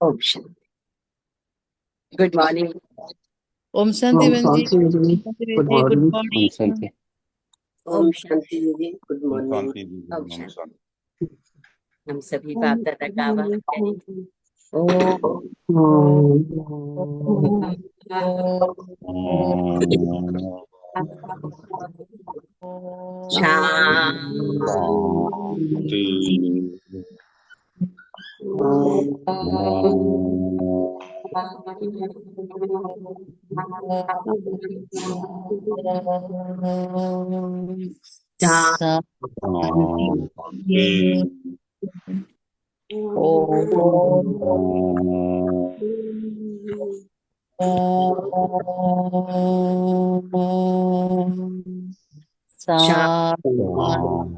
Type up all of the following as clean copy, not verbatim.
Om Shanti. Good morning. ओम शांति ओम बहन जी। शांति दीदी। शांति बहन गुड जी, गुड मॉर्निंग। ओम मॉर्निंग। शांति। ओम शांति दीदी, गुड ओम मॉर्निंग। शांति दीदी, ओम ओम शांति। शांति। हम सभी बाप दादा का आवाहन करें। ओम शांति।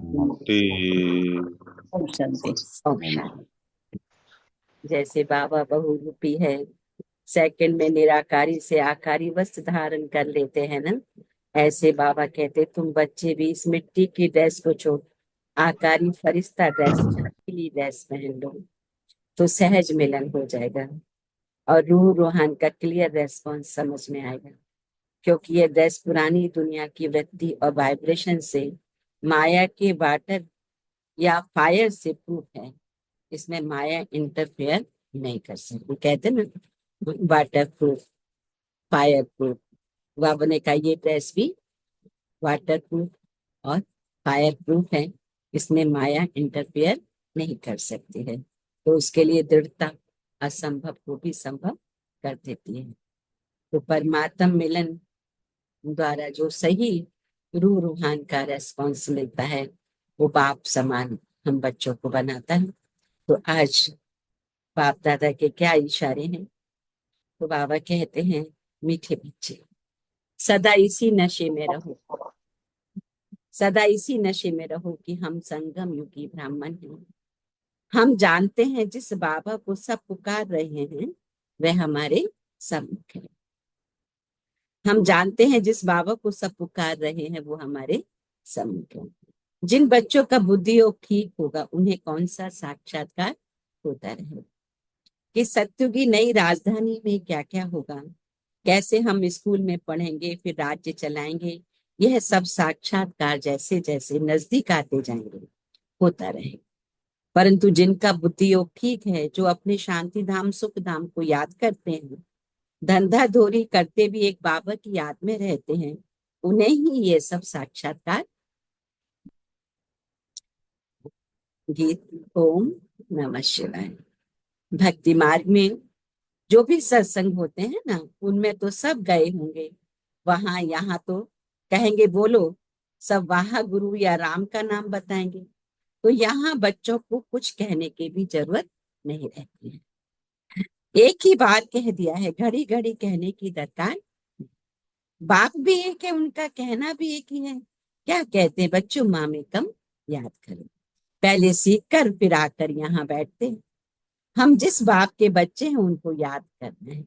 शांति। ओम शांति। जैसे बाबा बहुरूपी है, सेकंड में निराकारी से आकारी वस्त्र धारण कर लेते हैं ना, ऐसे बाबा कहते तुम बच्चे भी इस मिट्टी की ड्रेस को छोड़ आकारी फरिश्ता ड्रेस, पीली ड्रेस पहन लो, तो सहज मिलन हो जाएगा और रूह रूहान का क्लियर रेस्पॉन्स समझ में आएगा। क्योंकि ये ड्रेस पुरानी दुनिया की वृत्ति और वाइब्रेशन से, माया के वाटर या फायर से प्रूफ है। इसमें माया इंटरफेयर नहीं कर सकती। कहते ना वाटर प्रूफ, फायर प्रूफ। बाबा ने कहा ये ड्रेस भी वाटर प्रूफ और फायर प्रूफ है, इसमें माया इंटरफेयर नहीं कर सकती है। तो उसके लिए दृढ़ता असंभव को भी संभव कर देती है। तो परमात्म मिलन द्वारा जो सही रूह रूहान का रेस्पॉन्स मिलता है, वो बाप समान हम बच्चों को बनाता है। तो आज बाप दादा के क्या इशारे हैं? तो बाबा कहते हैं मीठे बच्चे, सदा इसी नशे में रहो, सदा इसी नशे में रहो कि हम संगम युगी ब्राह्मण हैं। हम जानते हैं जिस बाबा को सब पुकार रहे हैं वह हमारे सम्मुख है। हम जानते हैं जिस बाबा को सब पुकार रहे हैं वो हमारे सम्मुख है। जिन बच्चों का बुद्धि योग ठीक होगा उन्हें कौन सा साक्षात्कार होता रहेगा कि सत्युग की नई राजधानी में क्या क्या होगा, कैसे हम स्कूल में पढ़ेंगे, फिर राज्य चलाएंगे। यह सब साक्षात्कार जैसे जैसे नजदीक आते जाएंगे होता रहेगा। परंतु जिनका बुद्धि योग ठीक है, जो अपने शांति धाम सुख धाम को याद करते हैं, धंधा धोरी करते भी एक बाबा की याद में रहते हैं, उन्हें ही ये सब साक्षात्कार। गीत। ओम नमः शिवाय। भक्ति मार्ग में जो भी सत्संग होते हैं ना, उनमें तो सब गए होंगे। वहां यहाँ तो कहेंगे बोलो, सब वहां गुरु या राम का नाम बताएंगे। तो यहाँ बच्चों को कुछ कहने की भी जरूरत नहीं रहती है। एक ही बात कह दिया है, घड़ी घड़ी कहने की दरकार। बात भी एक है, उनका कहना भी एक ही है। क्या कहते हैं बच्चों, माँ में कम याद करो। पहले सीख कर फिर आकर यहाँ बैठते हैं। हम जिस बाप के बच्चे हैं उनको याद करना है।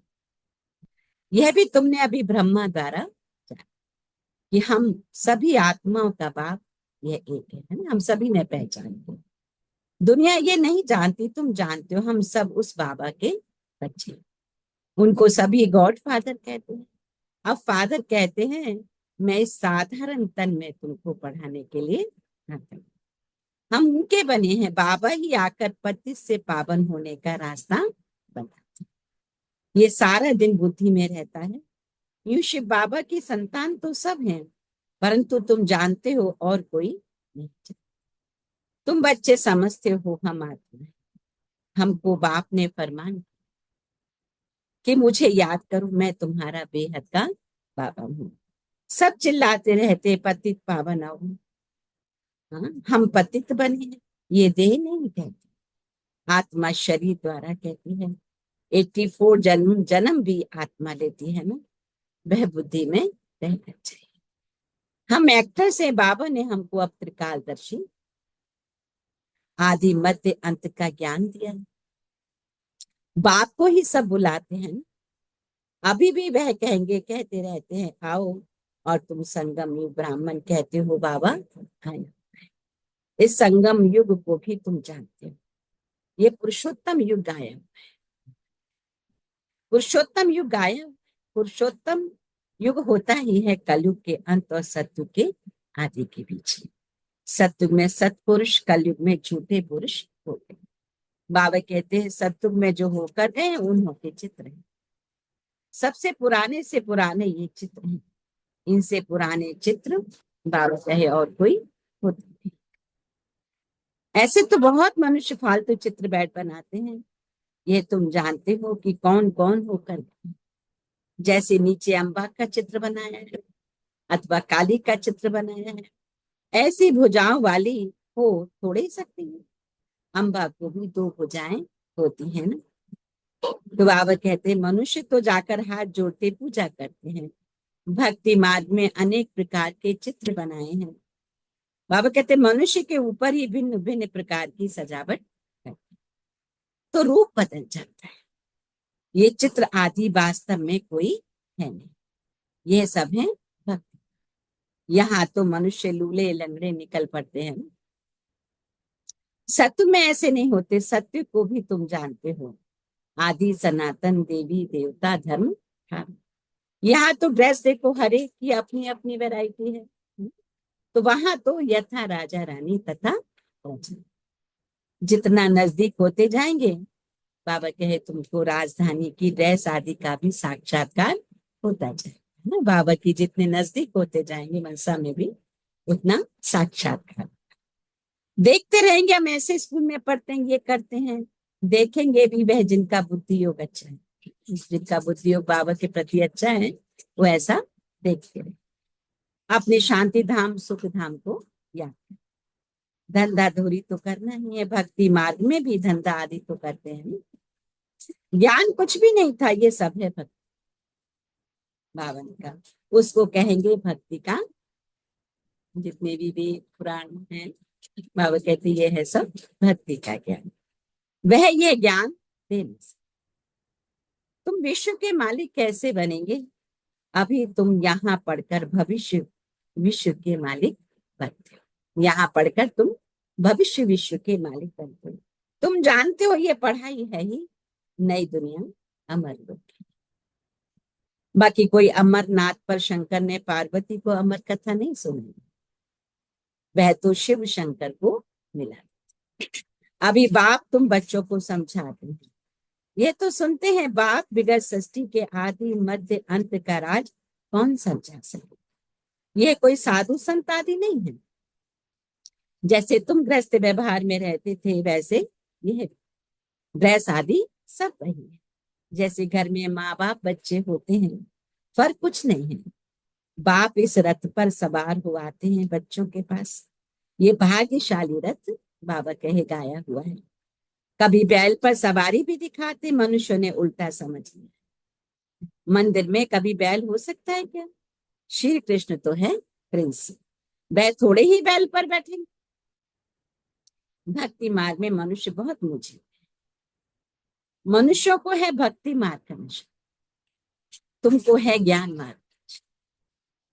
यह भी तुमने अभी ब्रह्मा द्वारा जाना कि हम सभी आत्माओं का बाप यह एक है ना, हम सभी ने पहचान। दुनिया ये नहीं जानती, तुम जानते हो, हम सब उस बाबा के बच्चे। उनको सभी गॉड फादर कहते हैं। अब फादर कहते हैं मैं इस साधारण तन में तुमको पढ़ाने के लिए आता हूं। हम उनके बने हैं, बाबा ही आकर पतित से पावन होने का रास्ता बताते हैं। ये सारा दिन बुद्धि में रहता है। यूं शिव बाबा की संतान तो सब हैं, परंतु तुम जानते हो और कोई नहीं जानता। तुम बच्चे समझते हो हम आत्मा है। हमको बाप ने फरमान कि मुझे याद करो, मैं तुम्हारा बेहद का बाबा हूँ। सब चिल्लाते रहते पतित पावन आओ। हाँ, हम पतित बने हैं, ये देह नहीं कहती, आत्मा शरीर द्वारा कहती है। 84 जन्म जन्म भी आत्मा लेती है ना, वह बुद्धि में रहना चाहिए। हम एक्टर से, बाबा ने हमको अब त्रिकालदर्शी आदि मध्य अंत का ज्ञान दिया। बाप को ही सब बुलाते हैं। अभी भी वह कहेंगे, कहते रहते हैं आओ, और तुम संगम युग ब्राह्मण कहते हो बाबा आए। इस संगम युग को भी तुम जानते हो, ये पुरुषोत्तम युग आया। पुरुषोत्तम युग आया। पुरुषोत्तम युग होता ही है कलयुग के अंत और सतयुग के आदि के बीच। सतयुग में सतपुरुष, कलयुग में झूठे पुरुष हो गए। बाबा कहते हैं सतयुग में जो होकर गए उन्हों के चित्र हैं, सबसे पुराने से पुराने ये चित्र हैं। इनसे पुराने चित्र बाबा कहे और कोई होते नहीं। ऐसे तो बहुत मनुष्य फालतू चित्र बैठ बनाते हैं, ये तुम जानते हो कि कौन कौन होकर, जैसे नीचे अम्बा का चित्र बनाया है अथवा काली का चित्र बनाया है, ऐसी भुजाओं वाली हो थोड़े ही सकती है। अम्बा को भी दो भुजाएं होती है ना। तो बाबा कहते हैं मनुष्य तो जाकर हाथ जोड़ते पूजा करते हैं, भक्ति मार्ग में अनेक प्रकार के चित्र बनाए हैं। बाबा कहते हैं मनुष्य के ऊपर ही भिन्न भिन्न प्रकार की सजावट करते हैं, तो रूप बदल जाता है। ये चित्र आदि वास्तव में कोई है नहीं, ये सब है भक्ति। यहाँ तो मनुष्य लूले लंगड़े निकल पड़ते हैं। सत्य में ऐसे नहीं होते, सत्य को भी तुम जानते हो, आदि सनातन देवी देवता धर्म था। यहाँ तो ड्रेस देखो, हर एक की अपनी अपनी वैरायटी है। तो वहां तो यथा राजा रानी तथा प्रजा। जितना नजदीक होते जाएंगे, बाबा कहे तुमको राजधानी की ड्रेस आदि का भी साक्षात्कार होता जाए ना। बाबा की जितने नजदीक होते जाएंगे मनसा में भी उतना साक्षात्कार। देखते रहेंगे, हम ऐसे स्कूल में पढ़ते हैं, ये करते हैं, देखेंगे भी वह जिनका बुद्धि योग अच्छा है, जिनका बुद्धि योग बाबा के प्रति अच्छा है, वो ऐसा देखते रहे। अपने शांति धाम सुख धाम को याद करें। धंधा धोरी तो करना ही है, भक्ति मार्ग में भी धंधा आदि तो करते हैं। ज्ञान कुछ भी नहीं था, ये सब है भक्ति बाबा ने कहा, उसको कहेंगे भक्ति का। जितने भी वेद पुराण हैं, बाबा कहते ये है सब भक्ति का ज्ञान। वह ये ज्ञान देने से तुम विश्व के मालिक कैसे बनेंगे। अभी तुम यहाँ पढ़कर भविष्य विश्व के मालिक बनते हो। यहाँ पढ़कर तुम भविष्य विश्व के मालिक बनते हो। तुम जानते हो ये पढ़ाई है ही नई दुनिया अमर लोक। बाकी कोई अमरनाथ पर शंकर ने पार्वती को अमर कथा नहीं सुनी, वह तो शिव शंकर को मिला। अभी बाप तुम बच्चों को समझाते हैं, ये तो सुनते हैं बाप बिगड़ सृष्टि के आदि मध्य अंत का राज कौन समझा सके। ये कोई साधु संत आदि नहीं है। जैसे तुम गृहस्थ व्यवहार में रहते थे वैसे यह ड्रेस आदि सब वही है। जैसे घर में माँ बाप बच्चे होते हैं, फर्क कुछ नहीं है। बाप इस रथ पर सवार हो आते हैं बच्चों के पास। ये भाग्यशाली रथ बाबा कहे गाया हुआ है। कभी बैल पर सवारी भी दिखाते, मनुष्यों ने उल्टा समझ लिया। मंदिर में कभी बैल हो सकता है क्या। श्री कृष्ण तो है प्रिंस, वह थोड़े ही बैल पर बैठेंगे। भक्ति मार्ग में मनुष्य बहुत मुझे, मनुष्यों को है भक्ति मार्ग का नशा, तुमको है ज्ञान मार्ग।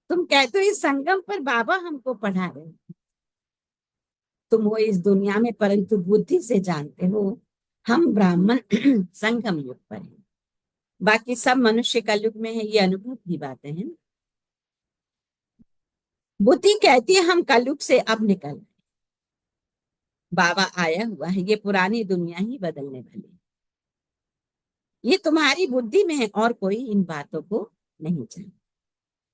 तुम कहते हो इस संगम पर बाबा हमको पढ़ा रहे हैं, तुम हो इस दुनिया में, परंतु बुद्धि से जानते हो हम ब्राह्मण संगम युग पर हैं, बाकी सब मनुष्य का युग में है। ये अनुभव की बातें हैं। बुद्धि कहती है हम कलयुग से अब निकल, बाबा आया हुआ है, ये पुरानी दुनिया ही बदलने वाली है। ये तुम्हारी बुद्धि में है और कोई इन बातों को नहीं जानता।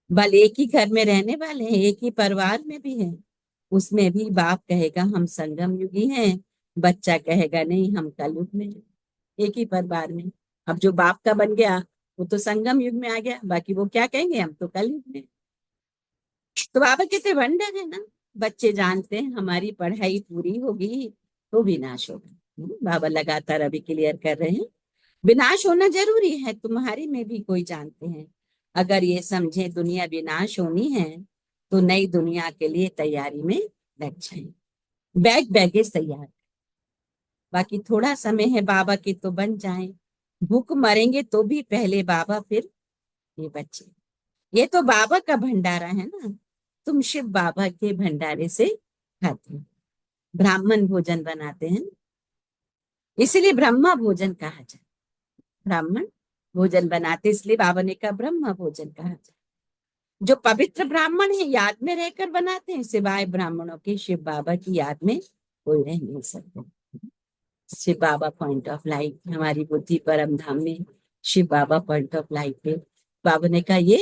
बल एक ही घर में रहने वाले हैं, एक ही परिवार में भी हैं, उसमें भी बाप कहेगा हम संगम युगी हैं, बच्चा कहेगा नहीं हम कलयुग में हैं। एक ही परिवार में। अब जो बाप का बन गया वो तो संगम युग में आ गया, बाकी वो क्या कहेंगे हम तो कलयुग में। तो बाबा कहते वंडर है ना, बच्चे जानते हैं हमारी पढ़ाई पूरी होगी तो विनाश होगा। बाबा लगातार अभी क्लियर कर रहे हैं विनाश होना जरूरी है, तुम्हारी में भी कोई जानते हैं। अगर ये समझे दुनिया विनाश होनी है तो नई दुनिया के लिए तैयारी में लग जाए, बैग बैगेज तैयार। बाकी थोड़ा समय है, बाबा के तो बन जाए, भूख मरेंगे तो भी पहले बाबा फिर ये बच्चे। ये तो बाबा का भंडारा है ना, तुम शिव बाबा के भंडारे से खाते हो। ब्राह्मण भोजन बनाते हैं, इसलिए ब्रह्मा भोजन कहा जाए। ब्राह्मण भोजन बनाते, इसलिए बाबा ने कहा ब्रह्म भोजन कहा जाए। जो पवित्र ब्राह्मण है याद में रहकर बनाते हैं, सिवाय ब्राह्मणों के शिव बाबा की याद में कोई रह नहीं सकते। शिव बाबा पॉइंट ऑफ लाइट, हमारी बुद्धि परम धाम में शिव बाबा पॉइंट ऑफ लाइट पे बाबा ने कहा ये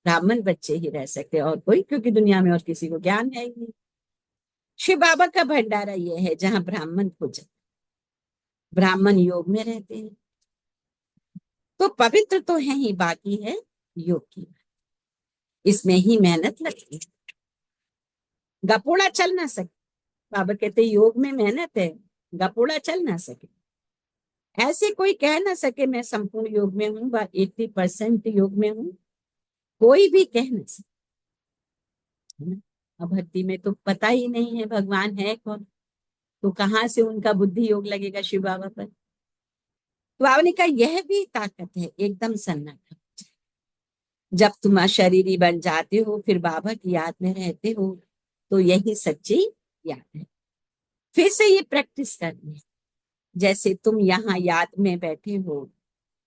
ब्राह्मण बच्चे ही रह सकते और कोई, क्योंकि दुनिया में और किसी को ज्ञान है ही नहीं। शिव बाबा का भंडारा ये है जहां ब्राह्मण पूजन, ब्राह्मण योग में रहते हैं। तो पवित्र तो है ही, बाकी है योग की, इसमें ही मेहनत लगती है। गपोड़ा चल ना सके, बाबा कहते योग में मेहनत है, गपोड़ा चल ना सके। ऐसे कोई कह ना सके मैं संपूर्ण योग में हूं, 80% योग में हूं, कोई भी कह ना सके। अब भक्ति में तो पता ही नहीं है भगवान है कौन, तो कहाँ से उनका बुद्धि योग लगेगा शिव बाबा पर। तो बाबा ने कहा यह भी ताकत है, एकदम सन्नाटा। जब तुम शरीरी बन जाते हो फिर बाबा की याद में रहते हो, तो यही सच्ची याद है। फिर से ये प्रैक्टिस करनी है, जैसे तुम यहाँ याद में बैठे हो,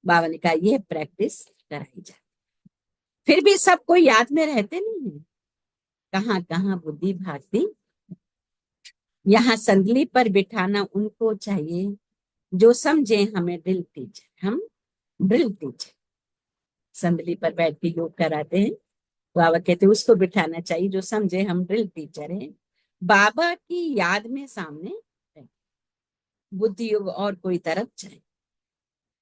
बाबा ने कहा यह प्रैक्टिस कराई जाए। फिर भी सब कोई याद में रहते नहीं है, कहाँ कहाँ बुद्धि भागती। यहाँ संदली पर बिठाना उनको चाहिए जो समझे हमें ड्रिल टीचर, हम ड्रिल टीचर संदली पर बैठ के योग कराते हैं। बाबा कहते उसको बिठाना चाहिए जो समझे हम ड्रिल टीचर हैं, बाबा की याद में सामने बुद्धि योग और कोई तरफ जाए,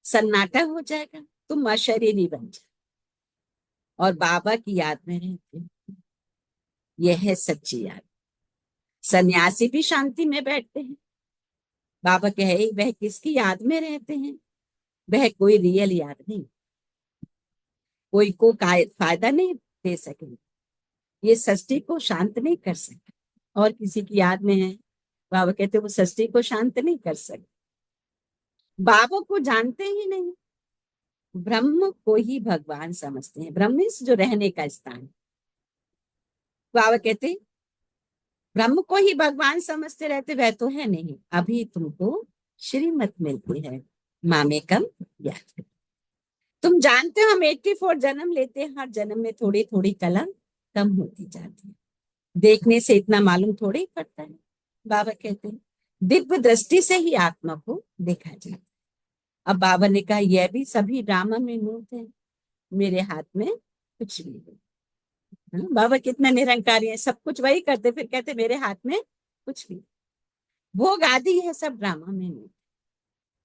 सन्नाटा हो जाएगा, तुम अशरीरी बन जाए और बाबा की याद में रहते हो। यह है सच्ची याद। सन्यासी भी शांति में बैठते हैं, बाबा कहे वह किसकी याद में रहते हैं, वह कोई रियल याद नहीं, कोई को फायदा नहीं दे सकेंगे, ये सृष्टि को शांत नहीं कर सकते। और किसी की याद में है, बाबा कहते वो सृष्टि को शांत नहीं कर सकते, बाबा को जानते ही नहीं, ब्रह्म को ही भगवान समझते हैं। ब्रह्म जो रहने का स्थान, बाबा कहते ब्रह्म को ही भगवान समझते रहते, वह तो है नहीं। अभी तुमको श्रीमत मिलती है, मामेकम याद। तुम जानते हो हम 84 जन्म लेते हैं, हर जन्म में थोड़ी थोड़ी कला कम होती जाती है, देखने से इतना मालूम थोड़ी पड़ता है। बाबा कहते हैं दिव्य दृष्टि से ही आत्मा को देखा जाता है। अब बाबा ने कहा यह भी सभी ड्रामा में मूर्त है, मेरे हाथ में कुछ भी नहीं। बाबा कितना निरंकारी है, सब कुछ वही करते, फिर कहते मेरे हाथ में कुछ भी। भोग आदि है सब ड्रामा में मूर्त,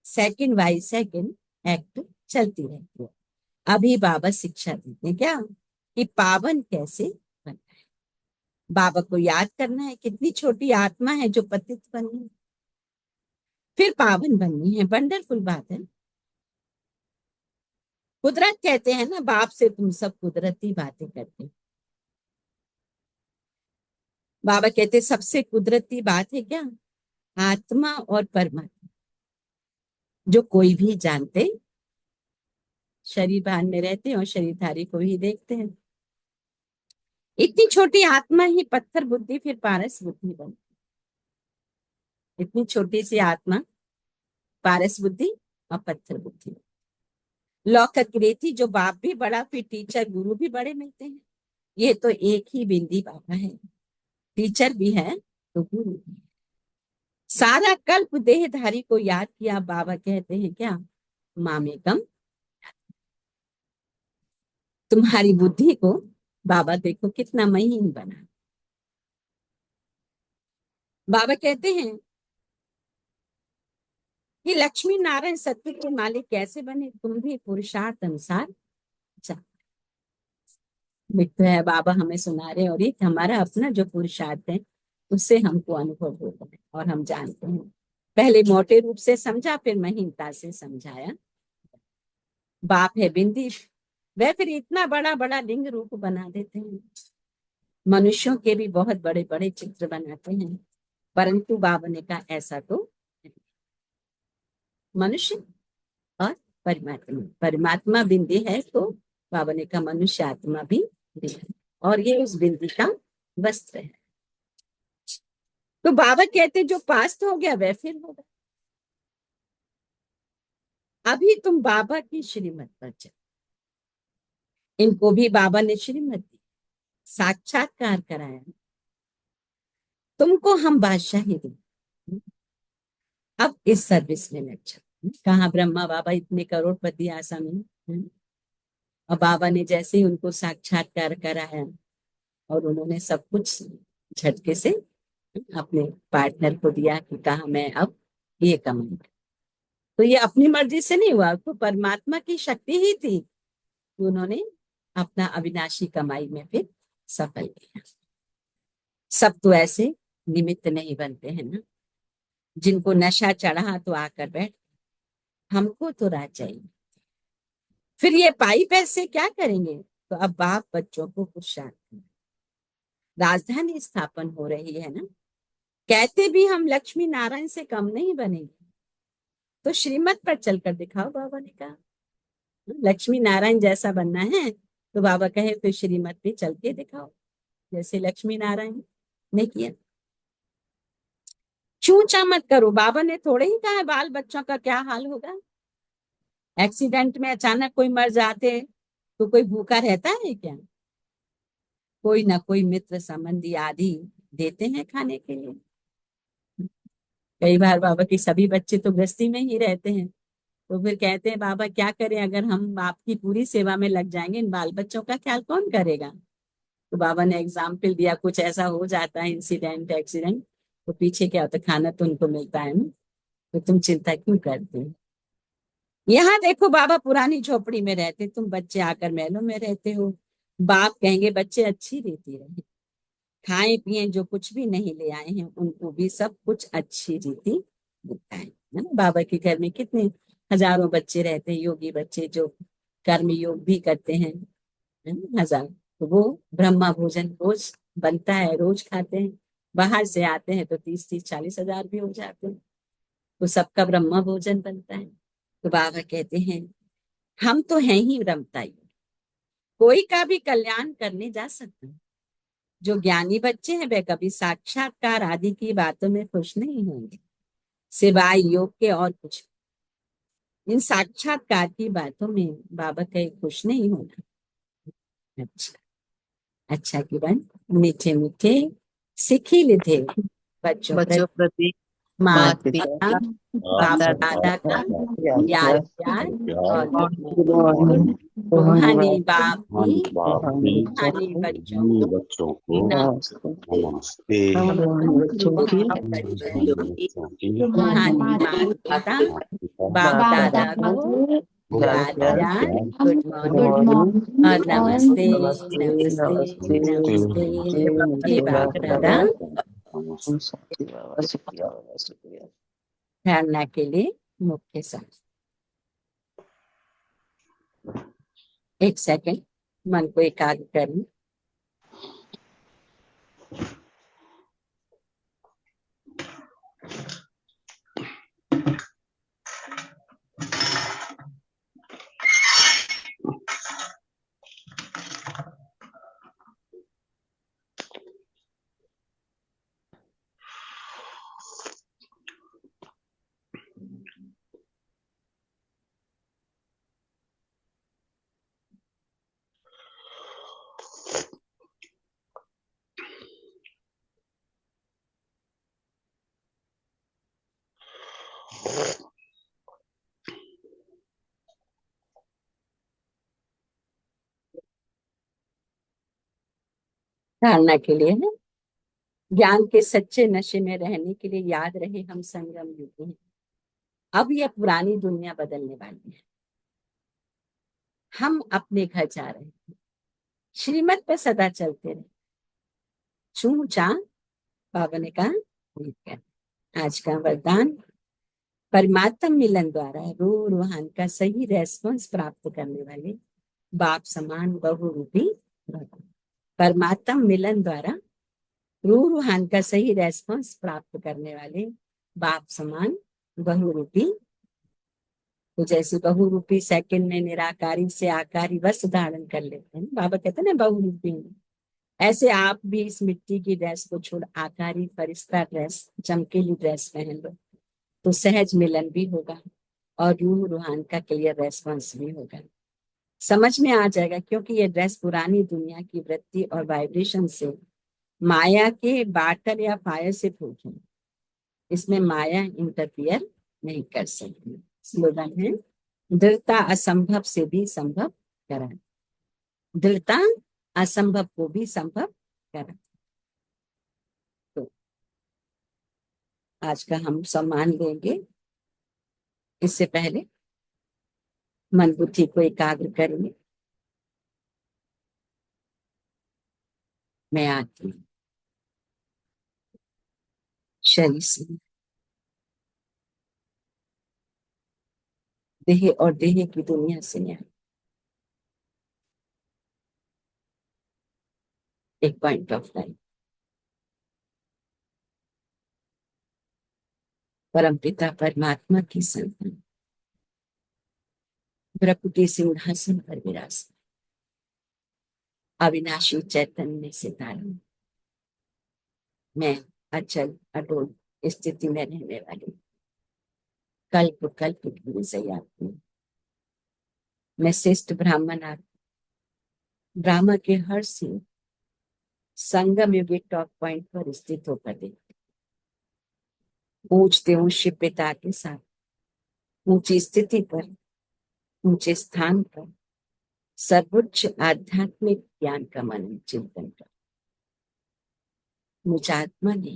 सेकंड बाई सेकंड एक्ट चलती रहती है। अभी बाबा शिक्षा देते हैं क्या कि पावन कैसे बनना है। बाबा को याद करना है कितनी छोटी आत्मा है जो पतित बनी है, फिर पावन बननी है। वंडरफुल बात है। कुदरत कहते हैं ना, बाप से तुम सब कुदरती बातें करते हो। बाबा कहते सबसे कुदरती बात है क्या, आत्मा और परमात्मा, जो कोई भी जानते, शरीर भान में रहते हैं और शरीरधारी को ही देखते हैं। इतनी छोटी आत्मा ही पत्थर बुद्धि फिर पारस बुद्धि बनती, इतनी छोटी सी आत्मा पारस बुद्धि और पत्थर बुद्धि। लौकिक रीति जो बाप भी बड़ा फिर टीचर गुरु भी बड़े मिलते हैं, ये तो एक ही बिंदी बाबा है, टीचर भी है तो गुरु भी है। सारा कल्प देहधारी को याद किया, बाबा कहते हैं क्या मामेकम। तुम्हारी बुद्धि को बाबा देखो कितना महीन बना। बाबा कहते हैं कि लक्ष्मी नारायण सत्य के मालिक कैसे बने, तुम भी पुरुषार्थ अनुसार जा। मित्र है बाबा हमें सुना रहे, और एक हमारा अपना जो पुरुषार्थ है उससे हमको अनुभव होता है और हम जानते हैं। पहले मोटे रूप से समझा, फिर महीनता से समझाया। बाप है बिंदी, वह फिर इतना बड़ा बड़ा लिंग रूप बना देते हैं। मनुष्यों के भी बहुत बड़े बड़े चित्र बनाते हैं, परंतु बाबा ने कहा ऐसा तो मनुष्य और परमात्मा, परमात्मा बिंदी है तो बाबा ने कहा मनुष्य आत्मा भी बिंदी है, और ये उस बिंदी का वस्त्र है। तो बाबा कहते जो पास्ट हो गया वह फिर होगा। अभी तुम बाबा की श्रीमत पर चलो। इनको भी बाबा ने श्रीमत दी, साक्षात्कार कराया, तुमको हम बादशाही दें, अब इस सर्विस में लग जाओ। कहाँ ब्रह्मा बाबा इतने करोड़पति आसामी है। और बाबा ने जैसे ही उनको साक्षात्कार कराया और उन्होंने सब कुछ झटके से अपने पार्टनर को दिया कि कहा मैं अब ये कमाऊंगा। तो ये अपनी मर्जी से नहीं हुआ, तो परमात्मा की शक्ति ही थी कि उन्होंने अपना अविनाशी कमाई में फिर सफल किया। सब तो ऐसे निमित्त नहीं बनते हैं ना, जिनको नशा चढ़ा तो आकर बैठ, हमको तो राह चाहिए। फिर ये पाई पैसे क्या करेंगे? तो अब बाप बच्चों को पुरुषार्थ करें। राजधानी स्थापन हो रही है ना, कहते भी हम लक्ष्मी नारायण से कम नहीं बनेंगे, तो श्रीमत पर चलकर दिखाओ, बाबा ने कहा। लक्ष्मी नारायण जैसा बनना है तो बाबा कहे फिर श्रीमत पे चल के दिखाओ, जैसे लक्ष्मी नारायण ने किया। चूचा मत करो, बाबा ने थोड़े ही कहा बाल बच्चों का क्या हाल होगा। एक्सीडेंट में अचानक कोई मर जाते तो कोई भूखा रहता है क्या? कोई ना कोई मित्र संबंधी आदि देते हैं खाने के लिए। कई बार बाबा के सभी बच्चे तो गृहस्थी में ही रहते हैं, तो फिर कहते हैं बाबा क्या करें, अगर हम आपकी पूरी सेवा में लग जाएंगे, इन बाल बच्चों का ख्याल कौन करेगा? तो बाबा ने एग्जाम्पल दिया, कुछ ऐसा हो जाता है इंसिडेंट एक्सीडेंट, तो पीछे क्या होता है, खाना तो उनको मिलता है ना, तो तुम चिंता क्यों करते हो? यहाँ देखो बाबा पुरानी झोपड़ी में रहते, तुम बच्चे आकर महलों में रहते हो। बाप कहेंगे बच्चे अच्छी रीति रहे, खाए पिए, जो कुछ भी नहीं ले आए हैं उनको भी सब कुछ अच्छी रीति दिखाए, है ना। बाबा के घर में कितने हजारों बच्चे रहते हैं, योगी बच्चे जो कर्म योग भी करते हैं, है ना, हजार। तो वो ब्रह्मा भोजन रोज बनता है, रोज खाते हैं। बाहर से आते हैं तो 30-30-40 हजार भी हो जाते हैं, तो सबका ब्रह्मा भोजन बनता है। तो बाबा कहते हैं हम तो हैं ही ब्रह्मताई, कोई का भी कल्याण करने जा सकते हैं। जो ज्ञानी बच्चे हैं वे कभी साक्षात्कार आदि की बातों में खुश नहीं होंगे, सिवाय योग के और कुछ। इन साक्षात्कार की बातों में बाबा कहे खुश नहीं होना। अच्छा, अच्छा किरण, मीठे मीठे सिखी लिधे बच्चों बच्चों प्रति प्रति माता माता पिता पिता बाप दादा दादा का याद दादा प्यार प्यार और और रूहानी बाप हाँ की बाप की रूहानी बच्चों रूहानी को बच्चों को नमस्ते। नमस्ते। बच्चों की रूहानी बच्चों रूहानी की बच्चों की रूहानी माता पिता पिता बाप दादा को याद याद प्यार प्यार, गुड गुड मॉर्निंग मॉर्निंग और नमस्ते। नमस्ते नमस्ते नमस्ते नमस्ते नमस्ते हे नमस्ते बाप दादा। नमस्ते। शुक्रिया बाबा, शुक्रिया बाबा, शुक्रिया। धारणा के लिए मुख्य सार। एक सेकंड, मन को एकाग्र करें। धारणा के लिए है, ज्ञान के सच्चे नशे में रहने के लिए याद रहे हम संगम युग हैं। अब यह पुरानी दुनिया बदलने वाली है, हम अपने घर जा रहे हैं। श्रीमत पे सदा चलते रहे। चू चा, बाबा ने कहा ठीक है। आज का वरदान, परमात्म मिलन द्वारा रूह रूहान का सही रेस्पॉन्स प्राप्त करने वाले बाप समान बहुरूपी भगवान। परमात्म मिलन द्वारा रूह रूहान का सही रेस्पॉन्स प्राप्त करने वाले बाप समान बहुरूपी। तो जैसे बहुरूपी सेकंड में निराकारी से आकारी वस्त्र धारण कर लेते हैं, बाबा कहते हैं ना बहुरूपी में, ऐसे आप भी इस मिट्टी की ड्रेस को छोड़ आकारी फरिश्ता ड्रेस, चमकीली ड्रेस पहन लो, तो सहज मिलन भी होगा। और रूह रूहान का क्लियर रेस्पॉन्स भी होगा। समझ में आ जाएगा, क्योंकि ये ड्रेस पुरानी दुनिया की वृत्ति और वाइब्रेशन से, माया के बाटर या फायर से प्रूफ है। इसमें माया इंटरफियर नहीं कर सकती। स्लोगन है, दृढ़ता असंभव से भी संभव करा। दृढ़ता असंभव को भी संभव करा। तो आज का हम सम्मान देंगे। इससे पहले मन बुद्धि को एकाग्र करेंगे। मैं आती हूँ शरीर से, देह और देह की दुनिया से मैं एक पॉइंट ऑफ लाइट परम पिता परमात्मा की संतान, प्रकृति सिंहासन पर विराज, अविनाशी चैतन्य सितारा, मैं अचल अडोल स्थिति में रहने वाली कल्प कल्प की विजयी आत्मा, मैं श्रेष्ठ ब्राह्मण ब्रह्मा के हर सिंह संगम युगी टॉप पॉइंट पर स्थित होकर देखते, पूछते हूँ शिव पिता के साथ, ऊंची स्थिति पर, ऊंचे स्थान पर, सर्वोच्च आध्यात्मिक ज्ञान का मन चिंतन कर। मुझ आत्मा ने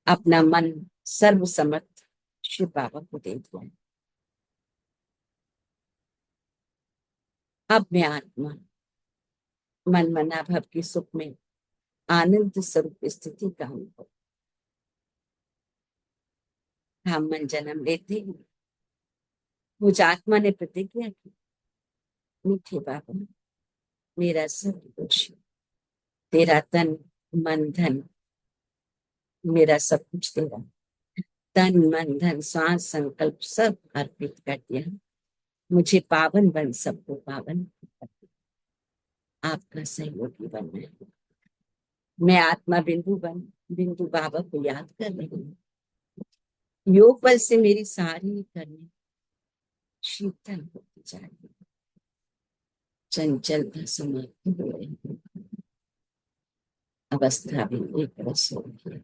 अपना मन सर्वसमर्थ शिव बाबा को दे दिया। अब मैं आत्मा मन मना भव की सुख में आनंद स्वरूप स्थिति का अनुभव, हम मन जन्म लेते हैं। मुझ आत्मा ने प्रतिज्ञा की, मीठे बाबा मेरा सब कुछ, तेरा तन मन धन, मेरा सब कुछ तेरा, तन मन धन श्वास संकल्प सब अर्पित कर दिया। मुझे पावन बन, सबको पावन कर दिया। आपका सहयोगी बनना है। मैं आत्मा बिंदु बन, बिंदु बाबा को याद कर रही हूँ। योग बल से मेरी सारी करनी शीतल होती जा रही है, चंचलता समाप्त हो रही है, अवस्था भी एक रस हो रही है।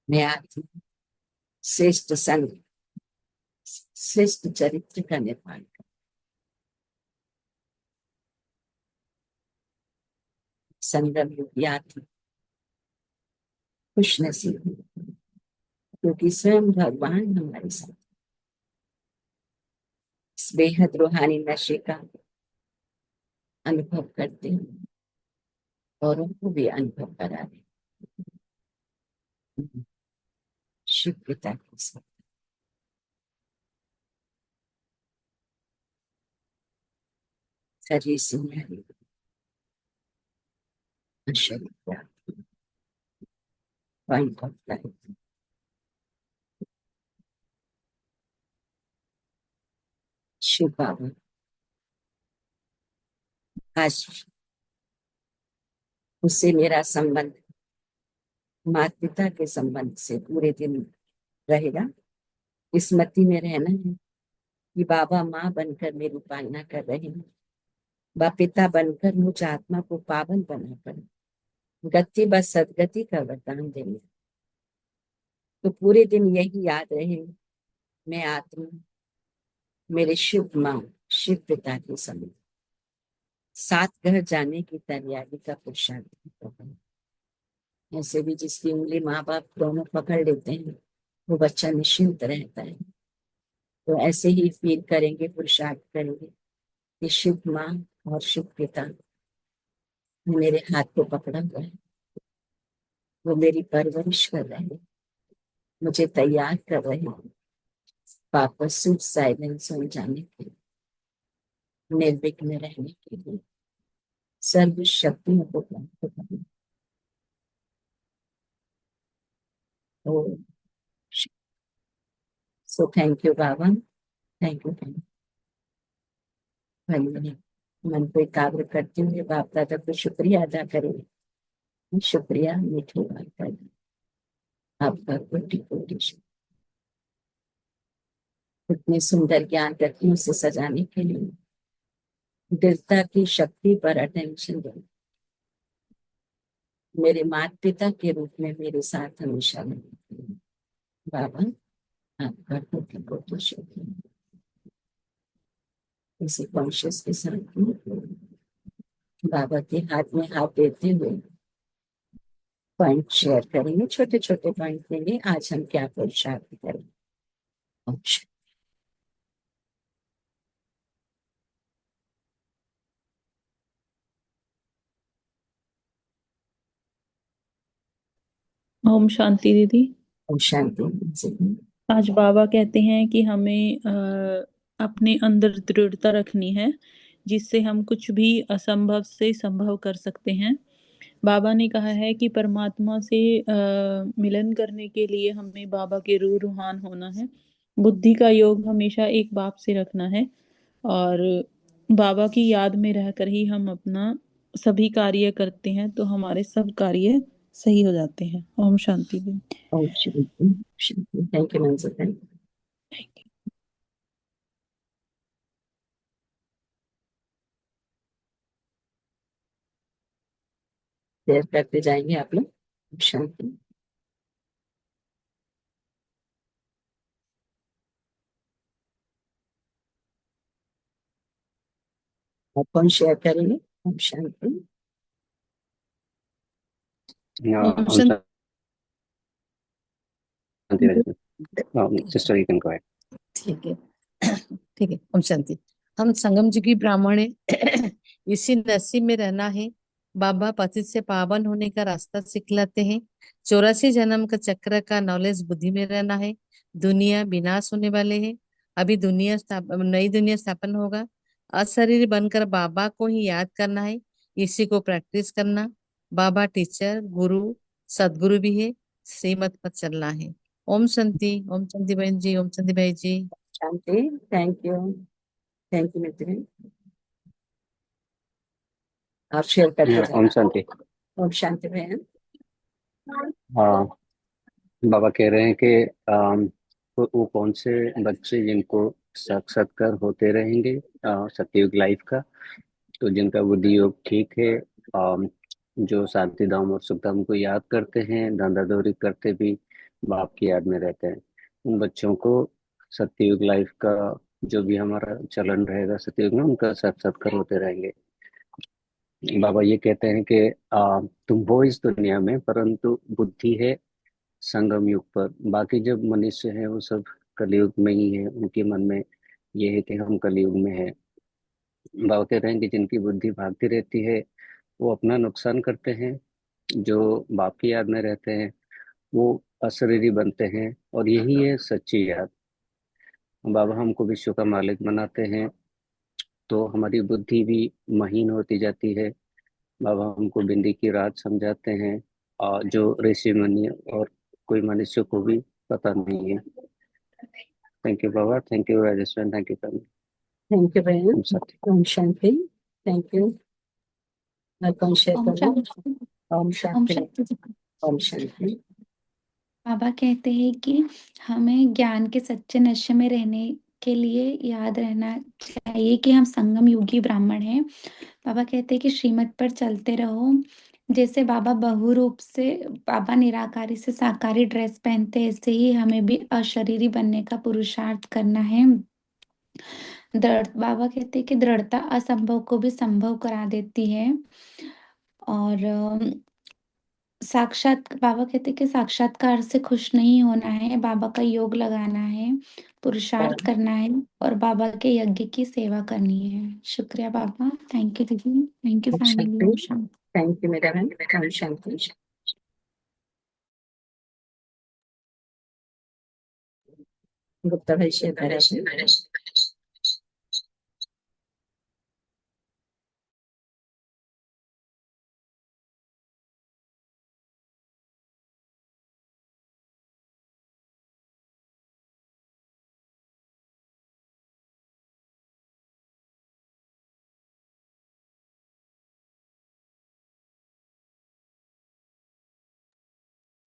मैं आत्मा श्रेष्ठ संग, श्रेष्ठ चरित्र का निर्माण कर, संगम युग आत्मा खुश नसीब हूँ, क्योंकि स्वयं भगवान हमारे साथ इस बेहद रूहानी नशे का अनुभव करते हैं और उनको भी अनुभव करा रहे हैं। शिव पिता के साथ शरीर से न्यारी शरीर पॉइंट ऑफ लाइट शिव बाबा। आज उससे मेरा संबंध माता पिता के संबंध से पूरे दिन रहेगा। स्मृति में रहना है कि बाबा माँ बनकर मेरी पालना कर रहे हैं, बा पिता बनकर मुझ आत्मा को पावन बनाकर गति व सदगति का वरदान देंगे। तो पूरे दिन यही याद रहे, मैं आत्मा मेरे शिव माँ शिव पिता के समय सात घर जाने की तैयारी का पुरुषार्थ करता है। ऐसे भी जिसकी उंगली माँ बाप दोनों पकड़ लेते हैं, वो बच्चा निश्चिंत रहता है। तो ऐसे ही फील करेंगे, पुरुषार्थ करेंगे कि शिव माँ और शिव पिता मेरे हाथ को पकड़ा हुआ है, वो मेरी परवरिश कर रहे हैं, मुझे तैयार कर रहे हैं वापस सुख साइलेंस हो जाने के, निर्विघ्न रहने के लिए, सर्व शक्तियों को प्राप्त करने। तो सो थैंक यू बाबा, थैंक यू थैंक यू। मन को एकाग्र करते हुए बाप दादा को शुक्रिया अदा करें। शुक्रिया मीठी बात करें। आपका कोटि कोटि इतने सुंदर ज्ञान रत्नों से सजाने के लिए दृढ़ता की शक्ति पर अटेंशन दो। मेरे माता पिता के रूप में मेरे साथ हमेशा रहे बाबा। आपका कोटि कोटि शुक्रिया। इसी कॉन्शियस के साथ बाबा के हाथ में हाथ देते हुए पॉइंट शेयर करेंगे, छोटे छोटे पॉइंट लेंगे। आज हम क्या पुरुषार्थ करें। अच्छा। ओम शांति दीदी। ओम शांति जी। आज बाबा कहते हैं कि हमें अपने अंदर दृढ़ता रखनी है, जिससे हम कुछ भी असंभव से संभव कर सकते हैं। बाबा ने कहा है कि परमात्मा से मिलन करने के लिए हमें बाबा के रूहान होना है। बुद्धि का योग हमेशा एक बाप से रखना है, और बाबा की याद में रहकर ही हम अपना सभी कार्य करते हैं, तो हमारे सब कार्य सही हो जाते हैं। ओम शांति दी। ओम शांति शांति। Thank you Manju. Thank you. Share करते जाएंगे आप लोग। ओम शांति। आप कौन शेयर करेंगे। ओम शांति। ओम हम शांति। शांति Rajni sister you can go ahead. ठीक है। ठीक है, ओम शांति। हम संगम युगी ब्राह्मण है। इसी नसीब में रहना है। बाबा पतित से पावन होने का रास्ता सिखलाते हैं। 84 जन्म का चक्र का नॉलेज बुद्धि में रहना है। दुनिया विनाश होने वाले है। अभी नई दुनिया स्थापन होगा। अशरीर बनकर बाबा को ही याद करना है। इसी को प्रैक्टिस करना। बाबा टीचर गुरु सदगुरु भी है। श्रीमत पर चलना है। ओम शांति। ओम शांति बहन जी। ओम शांति भाई जी। शांति। Thank you. थैंक यू मित्र। आप शेयर करते ओम जाएं। शांति। ओम शांति बहन। हाँ, बाबा कह रहे हैं कि वो कौन से बच्चे जिनको साक्षात्कार होते रहेंगे सतयुग लाइफ का, तो जिनका बुद्धि योग ठीक है, जो शांति धाम और सुखधाम को याद करते हैं, धंधा दौरी करते भी बाप की याद में रहते हैं, उन बच्चों को सतयुग लाइफ का जो भी हमारा चलन रहेगा सतयुग में, उनका साक्षात्कार होते रहेंगे। बाबा ये कहते हैं कि तुम हो इस दुनिया में, परंतु बुद्धि है संगम युग पर। बाकी जब मनुष्य है वो सब कलयुग में ही है, उनके मन में ये है कि हम कलयुग में है। बाबा कहते हैं कि जिनकी बुद्धि भागती रहती है वो अपना नुकसान करते हैं, जो बाप की याद में रहते हैं वो अशरीरी बनते हैं, और यही है सच्ची याद। बाबा हमको विश्व का मालिक बनाते हैं तो हमारी बुद्धि भी महीन होती जाती है। बाबा हमको बिंदी की रात समझाते हैं, और जो ऋषि मुनि और कोई मनुष्य को भी पता नहीं है। थैंक यू बाबा। Thank you Rajeshwar. Thank you family. Thank you बहन। हम साथी। ओम शांति। Thank you. मैं कौन शेयर ओम करूँ। शांति। ओम ओम शांति। शांति। ओम शांति। बाबा कहते हैं कि हमें ज्ञान के सच्चे नशे में रहने के लिए याद रहना चाहिए कि हम संगम युगी ब्राह्मण हैं। बाबा कहते हैं कि श्रीमत पर चलते रहो। जैसे बाबा बहु रूप से, बाबा निराकारी से साकारी ड्रेस पहनते हैं, ऐसे ही हमें भी अशरीरी बनने का पुरुषार्थ करना है। बाबा कहते हैं कि दृढ़ता असंभव को भी संभव करा देती है। और बाबा कहते हैं कि साक्षात्कार से खुश नहीं होना है, बाबा का योग लगाना है, पुरुषार्थ करना है और बाबा के यज्ञ की सेवा करनी है। शुक्रिया बाबा। थैंक यू दीदी। Thank you Om family. Om Shanti. Shanti. Thank you मेरा बहन। ओम शांति। गुप्ता भाई शेयर करें।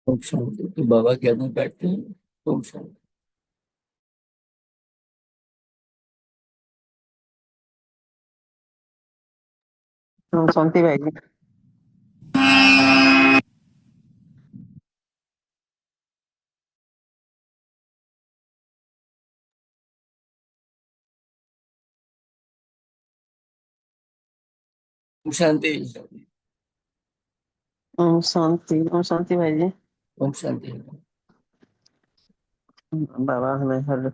ओम शांति। तो बाबा के अंदर बैठते हैं। ओम शांति। शांति भाई जी। ओम शांति। ओम शांति भाई जी। ओम शांति। बाबा हमें हर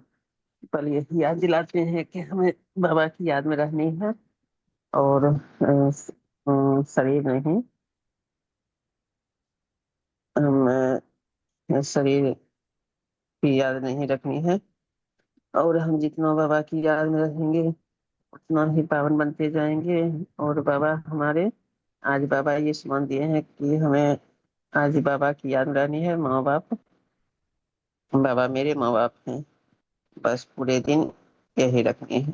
पल ये याद दिलाते हैं कि हमें बाबा की याद में रहनी है और शरीर नहीं, हमें शरीर की याद नहीं रखनी है। और हम जितना बाबा की याद में रहेंगे उतना ही पावन बनते जाएंगे। और बाबा हमारे, आज बाबा ये सुमन दिए हैं कि हमें आज बाबा की याद में रहनी है। माँ बाप, बाबा मेरे माँ बाप हैं, बस पूरे दिन यही रखनी है।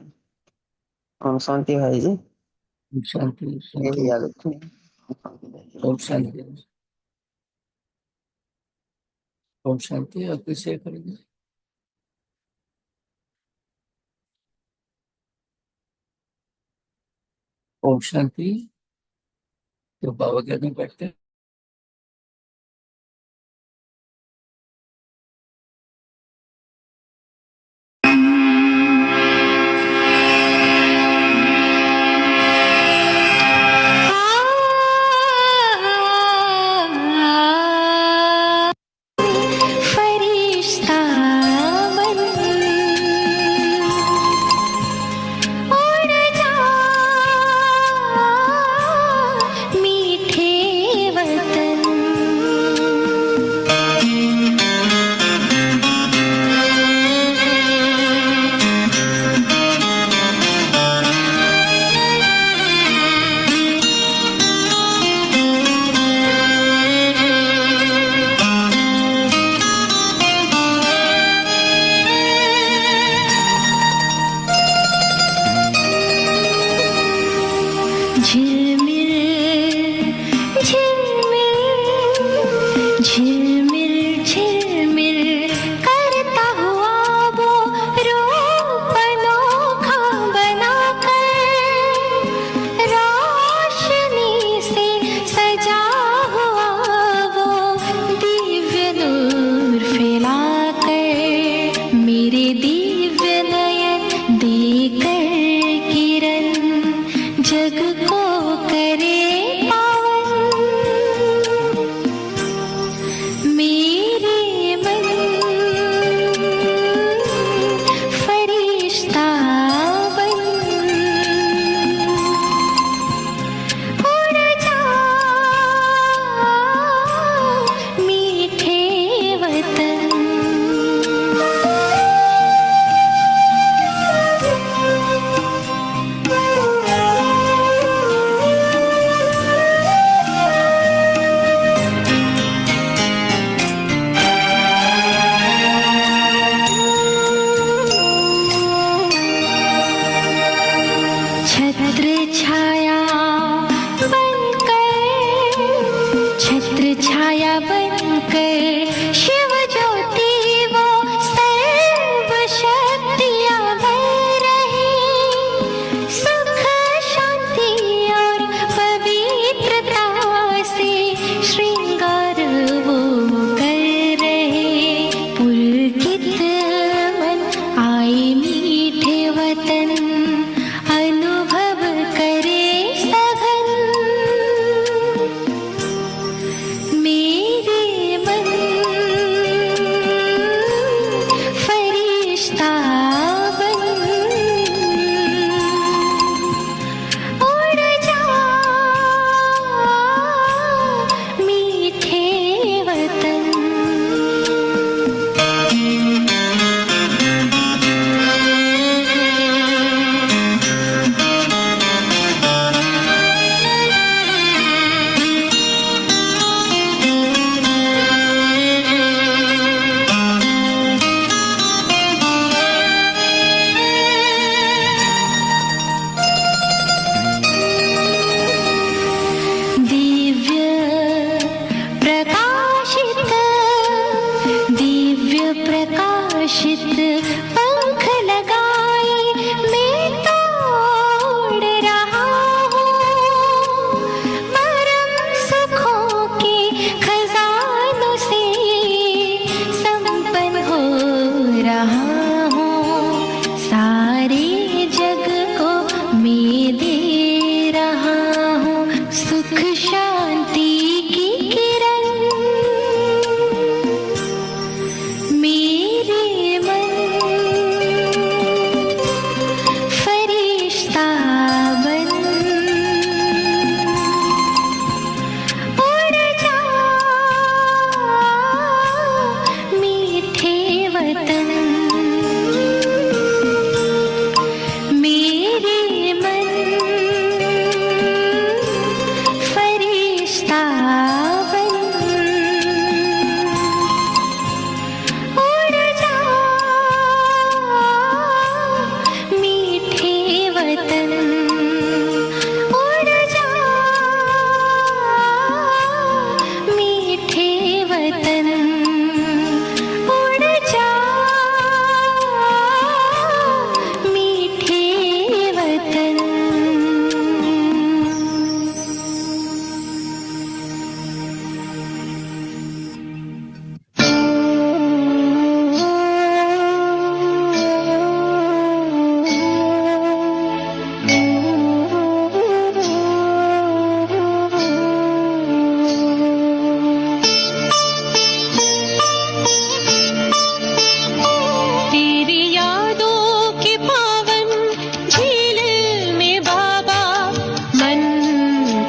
ओम शांति भाई जी। ओम शांति। यही शांति। याद रखनी है। ओम शांति भाई जी। ओम शांति। ओम शांति। आप किसे करेंगे? ओम शांति। तो बाबा के अंदर बैठते हैं। फरिश्ता बन उड़ जा मीठे वतन। झिलमिल झिलमिल झिलमिल झिलमिल करता हुआ वो रूप अनोखा बनाकर, रोशनी से सजा हुआ वो दिव्य नूर फैलाकर, मेरे दिव्य नयन देकर किरण जग को करे पावन। मेरे मन फरिश्ता बन उड़ जा मीठे वतन।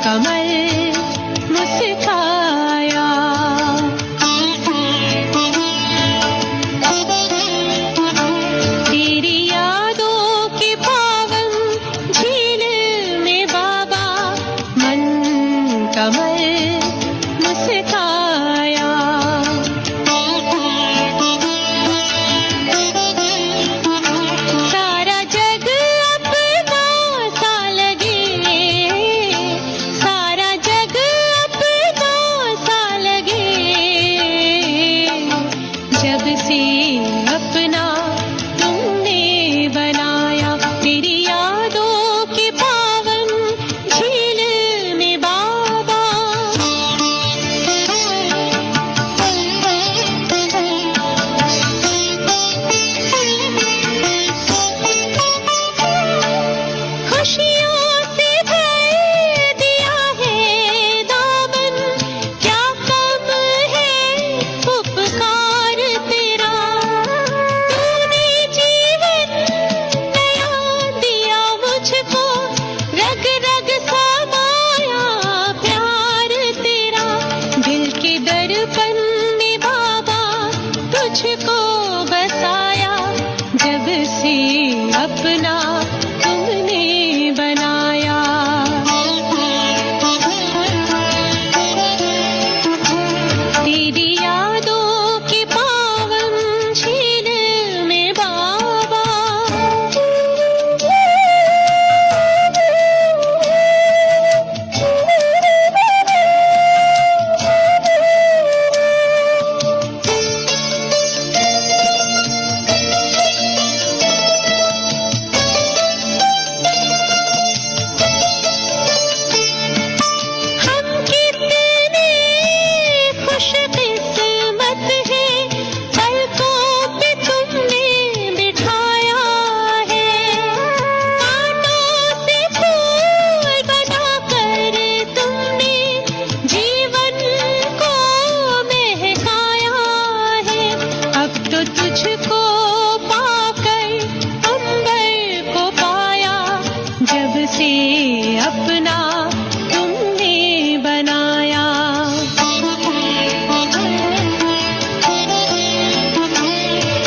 कमल मुस्काया। तेरी यादों के पावन झील में बाबा मन कमल मुस्काया। सारा जग अपना सा लगे, सारा जग अपना सा लगे, जब से अपना तुमने बनाया। तेरी यादों के पावन झील में बाबा खुशियों से भर दिया है दामन, क्या कम है उपकार तेरा। तूने जीवन नया दिया मुझको, रग रग समाया प्यार तेरा। दिल के दर्पण में बाबा तुझको बसाया, जब से अपना तुमने बनाया। तेरी यादों के पावन झील में बाबा हम कितने खुशकिस्मत हैं, पलकों पे तुमने बिठाया है। कांटों से फूल बनाकर तुमने जीवन को महकाया है। अब तो तुझको पाकर अंबर को पाया, जब से अपना तुमने बनाया।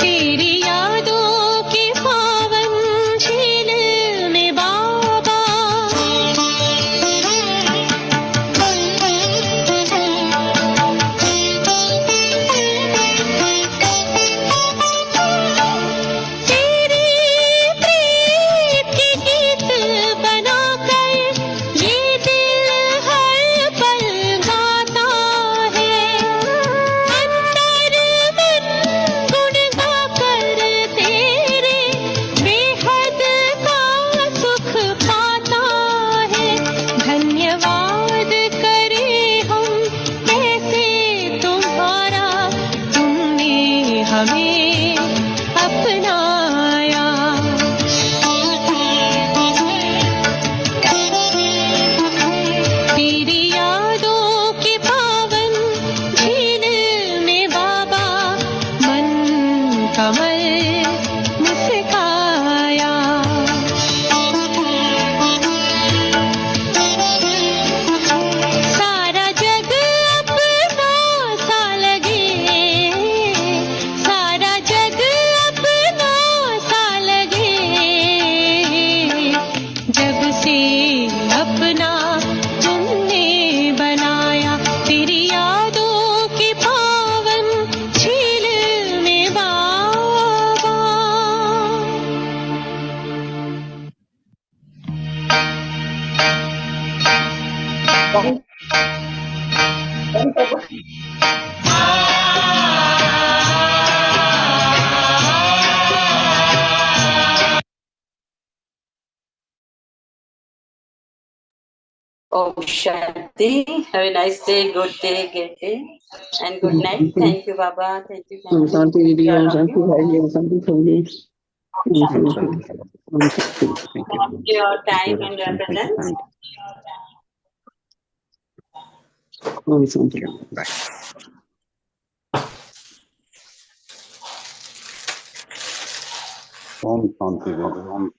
तेरी यादों के पावन झील में बाबा तेरी प्रीत के गीत बनाकर ये दिल हर पल गाता है। अंतर मन गुण गाकर तेरे बेहद का सुख पाता है। धन्यवाद करे हम कैसे तुम्हारा, तुमने हमें अपनाया। तेरी यादों के पावन झील में बाबा मन कमल मुस्काया। सारा जग अपना सा लगे, सारा जग अपना सा लगे, जब से अपना तुमने बनाया। तेरी यादों के पावन झील में बाबा Oh, Shanti, have a nice day, good day, and good night. Thank you, Baba. Thank you. Om Shanti दीदी, For Om all of Shanti you. भाई जी, ओम शांति प्रभु जी, ओम हम शांति, सब ओम शांति। Thank For your time and your you presence. ओम शांति। बाय। ओम शांति।